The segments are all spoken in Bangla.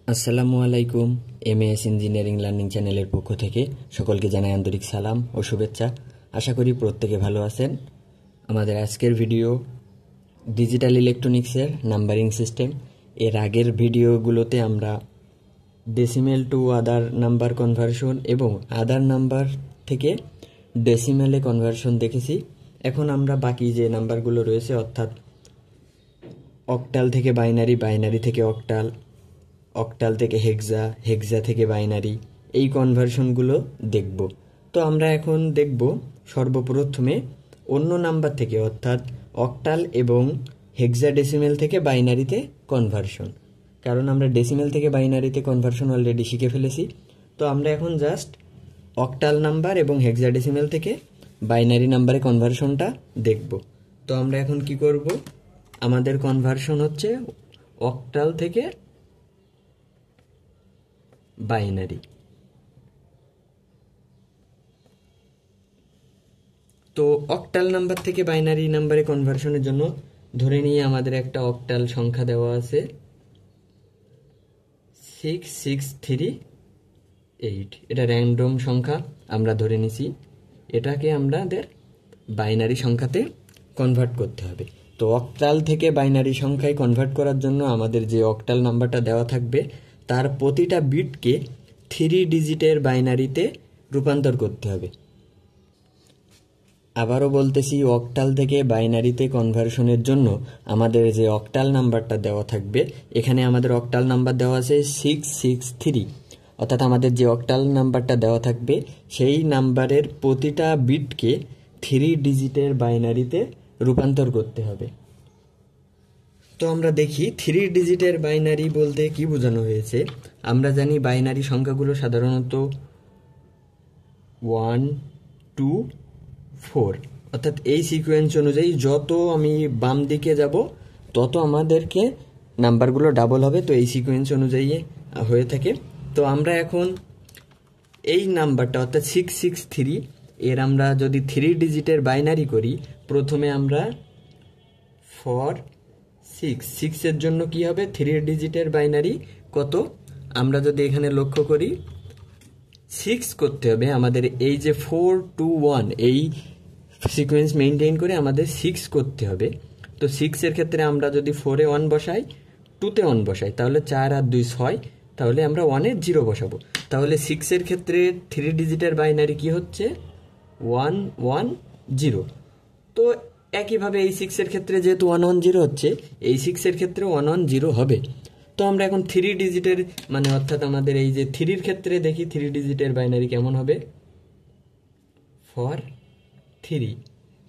আসসালামু আলাইকুম। এমএএস ইঞ্জিনিয়ারিং লার্নিং চ্যানেলের পক্ষ থেকে সকলকে জানাই আন্তরিক সালাম ও শুভেচ্ছা। আশা করি প্রত্যেকে ভালো আছেন। আমাদের আজকের ভিডিও ডিজিটাল ইলেকট্রনিক্সের নাম্বারিং সিস্টেম। এর আগের ভিডিওগুলোতে আমরা decimal to other number conversion এবং আদার নাম্বার থেকে ডেসিমেলে কনভার্সন দেখেছি। এখন আমরা বাকি যে নাম্বারগুলো রয়েছে অর্থাৎ অক্টাল থেকে বাইনারি, বাইনারি থেকে অক্টাল, অক্টাল থেকে হেক্সা, হেক্সা থেকে বাইনারি, এই কনভার্সনগুলো দেখব। তো আমরা এখন দেখব সর্বপ্রথমে অন্য নাম্বার থেকে অর্থাৎ অক্টাল এবং হেক্সাডেসিমেল থেকে বাইনারিতে কনভার্সন, কারণ আমরা ডেসিমেল থেকে বাইনারিতে কনভার্সন অলরেডি শিখে ফেলেছি। তো আমরা এখন জাস্ট অক্টাল নাম্বার এবং হেক্সাডেসিমেল থেকে বাইনারি নাম্বারে কনভার্সনটা দেখব। তো আমরা এখন কি করব, আমাদের কনভার্সন হচ্ছে অক্টাল থেকে বাইনারি। তো অক্টাল নাম্বার থেকে বাইনারি নাম্বারে কনভার্সনের জন্য ধরে নিয়ে আমাদের একটা অক্টাল সংখ্যা দেওয়া আছে 6638। এটা র্যান্ডম সংখ্যা আমরা ধরে নিছি, এটাকে আমাদের বাইনারি সংখ্যাতে কনভার্ট করতে হবে। তো অক্টাল থেকে বাইনারি সংখ্যায় কনভার্ট করার জন্য আমাদের যে অক্টাল নাম্বারটা দেওয়া থাকবে তার প্রতিটা বিটকে 3 ডিজিটের বাইনারিতে রূপান্তর করতে হবে। আবারও বলতেছি, অক্টাল থেকে বাইনারিতে কনভার্সনের জন্য আমাদের যে অক্টাল নাম্বারটা দেওয়া থাকবে, এখানে আমাদের অক্টাল নাম্বার দেওয়া আছে 663, অর্থাৎ আমাদের যে অক্টাল নাম্বারটা দেওয়া থাকবে সেই নাম্বারের প্রতিটা বিটকে 3 ডিজিটের বাইনারিতে রূপান্তর করতে হবে। তো আমরা দেখি 3 ডিজিটের বাইনারি বলতে কি বোঝানো হয়েছে। আমরা জানি বাইনারি সংখ্যাগুলো সাধারণত 1 2 4, অর্থাৎ এই সিকোয়েন্স অনুযায়ী যত আমি বাম দিকে যাব তত আমাদেরকে নাম্বারগুলো ডাবল হবে। তো এই সিকোয়েন্স অনুযায়ী হয়ে থাকে। তো আমরা এখন এই নাম্বারটা অর্থাৎ 663 এর আমরা যদি 3 ডিজিটের বাইনারি করি, প্রথমে আমরা 4 6 এর জন্য কি হবে 3 ডিজিটের বাইনারি কত, আমরা যদি এখানে লক্ষ্য করি 6 করতে হবে আমাদের। এই যে 4 2 1 এই সিকোয়েন্স মেনটেন করে আমাদের 6 করতে হবে। তো 6 এর ক্ষেত্রে আমরা যদি 4 এ 1 বসাই, 2 তে 1 বসাই, তাহলে 4 আর 2 6, তাহলে আমরা 1 এ 0 বসাবো। তাহলে 6 এর ক্ষেত্রে 3 ডিজিটের বাইনারি কি হচ্ছে 1 1 0। তো একইভাবে এই 6 এর ক্ষেত্রে যেহেতু 1 1 0 হচ্ছে, এই 6 এর ক্ষেত্রে 1 1 0 হবে। তো আমরা এখন 3 ডিজিটের মানে অর্থাৎ আমাদের এই যে 3 এর ক্ষেত্রে দেখি 3 ডিজিটের বাইনারি কেমন হবে। 4 3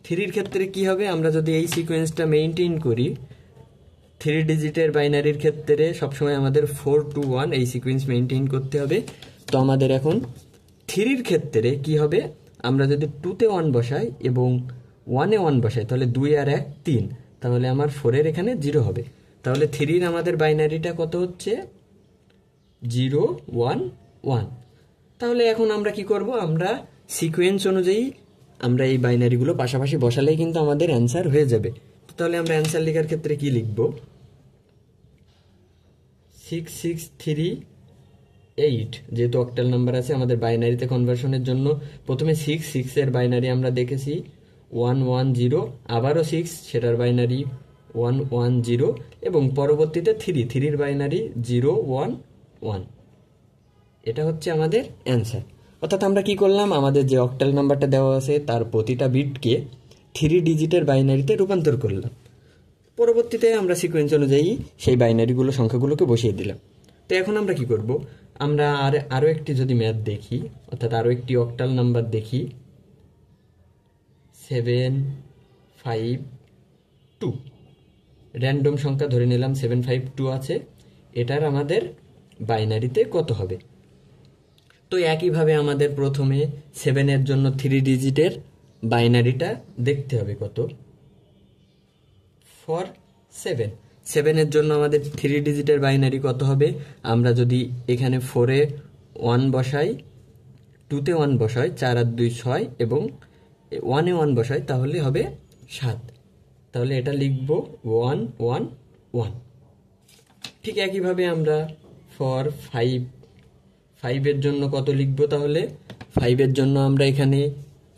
3 এর ক্ষেত্রে কি হবে, আমরা যদি এই সিকোয়েন্সটা মেইনটেইন করি 3 ডিজিটের বাইনারির ক্ষেত্রে সবসময় আমাদের 4 2 1 এই সিকোয়েন্স মেইনটেইন করতে হবে। তো আমাদের এখন 3 এর ক্ষেত্রে কি হবে, আমরা যদি 2 তে 1 বসাই এবং 1 এ 1 বসাই, তাহলে 2 আর 1 3, তাহলে আমার 4 এর এখানে 0 হবে। তাহলে 3 এর আমাদের বাইনারিটা কত হচ্ছে 0 1 1। তাহলে এখন আমরা কি করব, আমরা সিকোয়েন্স অনুযায়ী আমরা এই বাইনারিগুলো পাশাপাশি বসালেই কিন্তু আমাদের অ্যান্সার হয়ে যাবে। তাহলে আমরা অ্যান্সার লেখার ক্ষেত্রে কি লিখব, 6638 যেহেতু অক্টাল নাম্বার আছে, আমাদের বাইনারিতে কনভার্সনের জন্য প্রথমে 6 এর বাইনারি আমরা দেখেছি 1 1 0, আবারও 6 সেটার বাইনারি 1 1 0, এবং পরবর্তীতে 3 এর বাইনারি 0 1 1। এটা হচ্ছে আমাদের অ্যান্সার। অর্থাৎ আমরা কি করলাম, আমাদের যে অক্টাল নাম্বারটা দেওয়া আছে তার প্রতিটা বিটকে 3 ডিজিটের বাইনারিতে রূপান্তর করলাম। পরবর্তীতে আমরা সিকোয়েন্স অনুযায়ী সেই বাইনারিগুলো সংখ্যাগুলোকে বসিয়ে দিলাম। তো এখন আমরা কি করব, আমরা আরও একটি যদি ম্যাথ দেখি, অর্থাৎ আরও একটি অক্টাল নাম্বার দেখি 752, র্যান্ডম সংখ্যা ধরে নিলাম 752 আছে, এটার আমাদের বাইনারিতে কত হবে। তো একইভাবে আমাদের প্রথমে 7 এর জন্য 3 ডিজিটের বাইনারিটা দেখতে হবে কত, 47 7 এর জন্য আমাদের 3 ডিজিটের বাইনারি কত হবে, আমরা যদি এখানে 4 এ 1 বসাই, 2 তে 1 বসাই, 4 আর 2 6, এবং 1 এ 1 বসাই, তাহলে হবে 7। তাহলে এটা লিখব 1 1 1। ঠিক একইভাবে আমরা ফর 5, 5-এর জন্য কত লিখবো? তাহলে 5-এর জন্য আমরা এখানে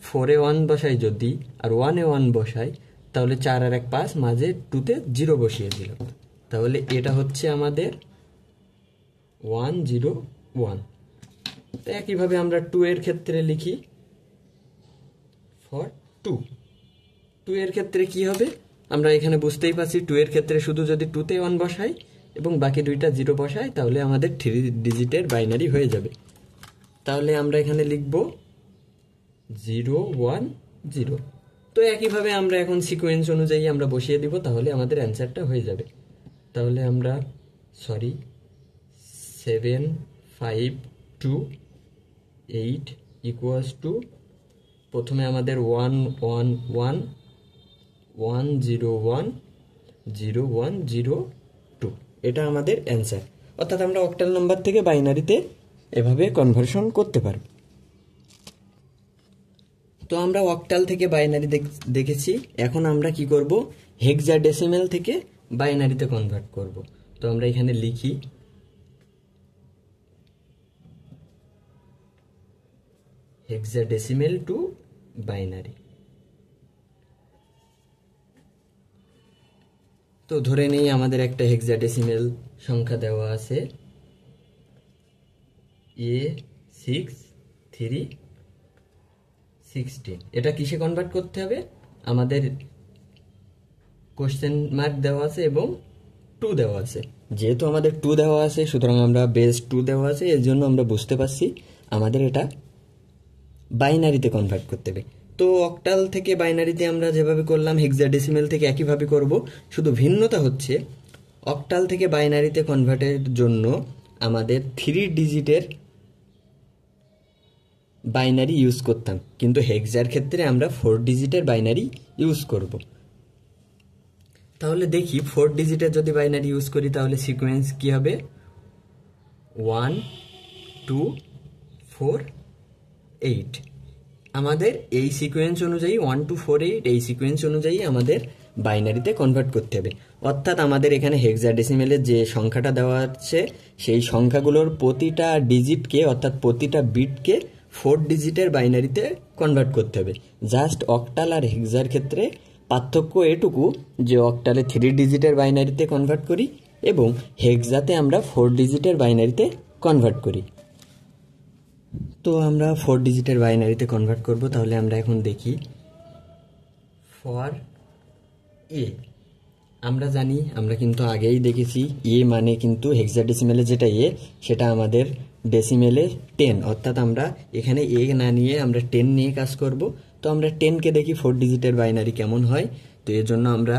4-এ 1 বসাই যদি, আর 1-এ 1 বসাই, তাহলে 4 আর 1 5, মাঝে 2-তে 0 বসিয়ে দিলাম। তাহলে এটা হচ্ছে আমাদের 1 0 1। তো একইভাবে আমরা 2-এর ক্ষেত্রে লিখি ফর 2। 2-এর ক্ষেত্রে কি হবে? আমরা এখানে বুঝতেই পারছি 2-এর ক্ষেত্রে শুধু যদি 2-তে 1 বসাই এবং বাকি দুইটা 0 বসাই, তাহলে আমাদের 3 ডিজিটের বাইনারি হয়ে যাবে। তাহলে আমরা এখানে লিখব 0 1 0। তো একইভাবে আমরা এখন সিকোয়েন্স অনুযায়ী আমরা বসিয়ে দিব, তাহলে আমাদের অ্যান্সারটা হয়ে যাবে। তাহলে আমরা 7 5 2 8 ইকুয়ালস টু, প্রথমে আমাদের 1 1 1 1 0 1 0 1 0 2, এটা আমাদের অ্যান্সার। অর্থাৎ আমরা অক্টাল নাম্বার থেকে বাইনারিতে এভাবে কনভার্সন করতে পারব। তো আমরা অক্টাল থেকে বাইনারি দেখেছি, এখন আমরা কি করব? হেক্সাডেসিমেল থেকে বাইনারিতে কনভার্ট করব। তো আমরা এখানে লিখি হেক্সাডেসিমেল টু বাইনারি। তো ধরে নেই আমাদের একটা হেক্সাডেসিমেল সংখ্যা দেওয়া আছে A6316। এটা কিসে কনভার্ট করতে হবে? আমাদের কোশ্চেন মার্ক দেওয়া আছে এবং 2 দেওয়া আছে। যেহেতু আমাদের 2 দেওয়া আছে, সুতরাং আমরা বেস 2 দেওয়া আছে, এর জন্য আমরা বুঝতে পারছি আমাদের এটা বাইনারিতে কনভার্ট করতে হবে। তো অক্টাল থেকে বাইনারিতে আমরা যেভাবে করলাম, হেক্সাডেসিমেল থেকে একইভাবে করব। শুধু ভিন্নতা হচ্ছে অক্টাল থেকে বাইনারিতে কনভার্টের জন্য আমাদের 3 ডিজিটের বাইনারি ইউজ করতাম, কিন্তু হেক্সার ক্ষেত্রে আমরা 4 ডিজিটের বাইনারি ইউজ করব। তাহলে দেখি 4 ডিজিটের যদি বাইনারি ইউজ করি তাহলে সিকোয়েন্স কি হবে? 1 2 4 8। আমাদের এই সিকোয়েন্স অনুযায়ী 1 2 4 8 এই সিকোয়েন্স অনুযায়ী আমাদের বাইনারিতে কনভার্ট করতে হবে। অর্থাৎ আমাদের এখানে হেক্সাডেসিমেলের যে সংখ্যাটা দেওয়া আছে সেই সংখ্যাগুলোর প্রতিটা ডিজিটকে, অর্থাৎ প্রতিটা বিটকে 4 ডিজিটের বাইনারিতে কনভার্ট করতে হবে। জাস্ট অক্টাল আর হেক্সার ক্ষেত্রে পার্থক্য এটুকু যে অক্টালে 3 ডিজিটের বাইনারিতে কনভার্ট করি এবং হেক্সাতে আমরা 4 ডিজিটের বাইনারিতে কনভার্ট করি। তো আমরা 4 ডিজিটের বাইনারিতে কনভার্ট করব। তাহলে আমরা এখন দেখি ফর এ। আমরা জানি, আমরা কিন্তু আগেই দেখেছি এ মানে কিন্তু হেক্সাডেসিমেলে যেটা এ, সেটা আমাদের ডেসিমেলে 10। অর্থাৎ আমরা এখানে এ না নিয়ে আমরা 10 নিয়ে কাজ করব। তো আমরা 10কে দেখি 4 ডিজিটের বাইনারি কেমন হয়। তো এর জন্য আমরা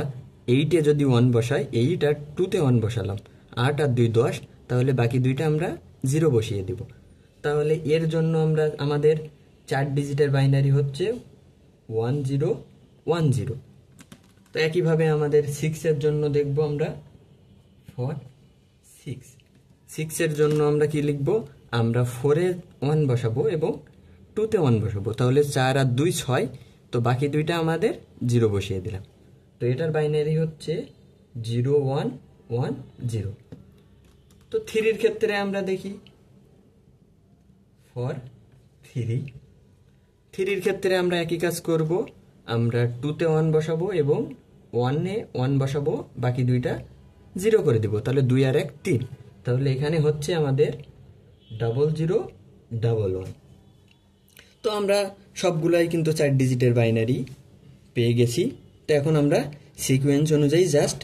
8-এ যদি 1 বসাই, 8 আর 2-তে 1 বসালাম, 8 আর 2 10, তাহলে বাকি দুইটা আমরা 0 বসিয়ে দিব। তাহলে এর জন্য আমাদের 4 ডিজিটের বাইনারি হচ্ছে 1 0 1 0। তো একইভাবে আমাদের 6-এর জন্য দেখব আমরা ফর 6-এর জন্য আমরা কি লিখব? আমরা 4-এ 1 বসাবো এবং 2-তে 1 বসাবো। তাহলে 4 আর 2 6, তো বাকি দুইটা আমাদের 0 বসিয়ে দিলাম। তো এটার বাইনারি হচ্ছে 0 1 1 0। তো 3-এর ক্ষেত্রে আমরা দেখি ফর 3-এর ক্ষেত্রে আমরা একই কাজ করব। আমরা 2-তে 1 বসাবো এবং 1-এ 1 বসাবো, বাকি দুইটা 0 করে দিব। তাহলে 2 আর 1 3। তাহলে এখানে হচ্ছে আমাদের 0 0 1 1। তো আমরা সবগুলাই কিন্তু 4 ডিজিটের বাইনারি পেয়ে গেছি। তো এখন আমরা সিকোয়েন্স অনুযায়ী জাস্ট,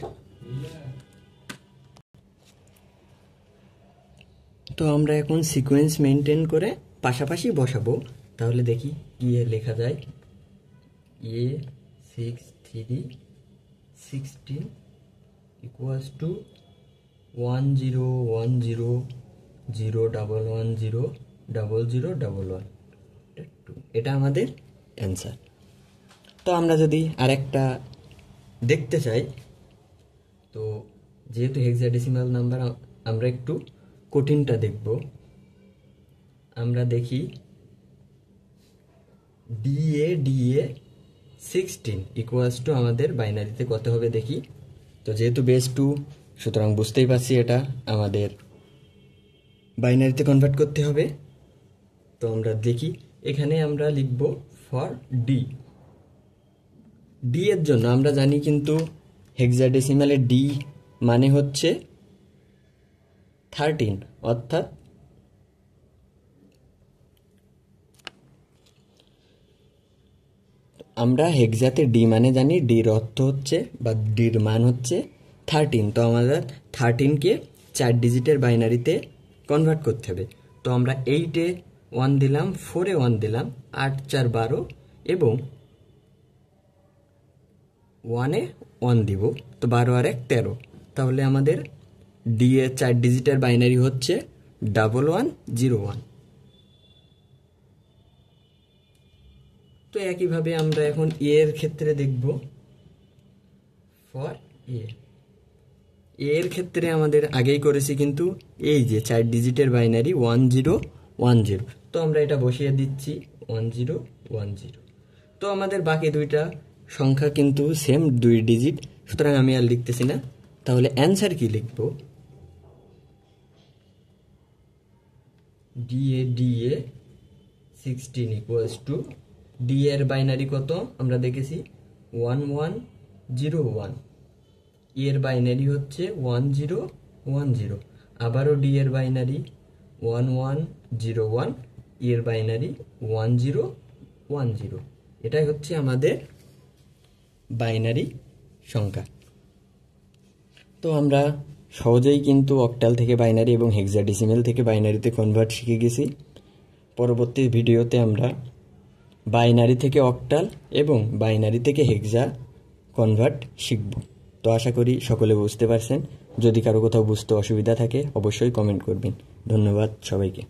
তো আমরা এখন সিকোয়েন্স মেনটেন করে পাশাপাশি বসাবো। তাহলে দেখি কি লেখা যায়। A63 16 equals to 1 0 1 0 0 1 1 0 0 0 1 1। এটা আমাদের অ্যান্সার। তো আমরা যদি আরেকটা দেখতে চাই, তো যেহেতু হেক্সাডেসিমাল নাম্বার আমরা একটু কঠিনটা দেখব। আমরা দেখি DA 16 ইকুয়ালস টু আমাদের বাইনারিতে কত হবে দেখি। তো যেহেতু বেস 2, সুতরাং বুঝতেই পারছি এটা আমাদের বাইনারিতে কনভার্ট করতে হবে। তো আমরা দেখি, এখানে আমরা লিখব ফর ডি। ডি এর জন্য আমরা জানি কিন্তু হেক্সাডেসিমালে ডি মানে হচ্ছে 13, অর্থাৎ আমরা হেক্সাতে ডি মানে জানি, ডির অর্থ হচ্ছে বা ডির মান হচ্ছে 13। তো আমাদের 13কে 4 ডিজিটের বাইনারিতে কনভার্ট করতে হবে। তো আমরা 8-এ 1 দিলাম, 4-এ 1 দিলাম, 8 4 12 এবং 1-এ 1 দিব। তো 12 আর 1 13। তাহলে আমাদের ডি এর 4 ডিজিটের বাইনারি হচ্ছে 1101। তো একইভাবে আমরা এখন এ এর ক্ষেত্রে দেখব। ফর এ এর ক্ষেত্রে আমাদের আগেই করেছি কিন্তু এই যে 4 ডিজিটের বাইনারি 1010। তো আমরা এটা বসিয়ে দিচ্ছি 1010। তো আমাদের বাকি দুইটা সংখ্যা কিন্তু সেম 2 ডিজিট, সুতরাং আমি আর লিখতেছি না। তাহলে অ্যান্সার কি লিখব? DA 16 ইকুয়ালস টু ডি এর বাইনারি কত আমরা দেখেছি 1101, এর বাইনারি হচ্ছে 1010, আবারও ডি এর বাইনারি 1101, এর বাইনারি 1010। এটাই হচ্ছে আমাদের বাইনারি সংখ্যা। তো আমরা সহজেই কিন্তু অক্টাল থেকে বাইনারি এবং হেক্সাডেসিমাল থেকে বাইনারিতে কনভার্ট শিখে গেছি। পরবর্তী ভিডিওতে আমরা বাইনারি থেকে অক্টাল এবং বাইনারি থেকে হেক্সা কনভার্ট শিখব। তো আশা করি সকলে বুঝতে পারছেন। যদি কারো কোথাও বুঝতে অসুবিধা থাকে অবশ্যই কমেন্ট করবেন। ধন্যবাদ সবাইকে।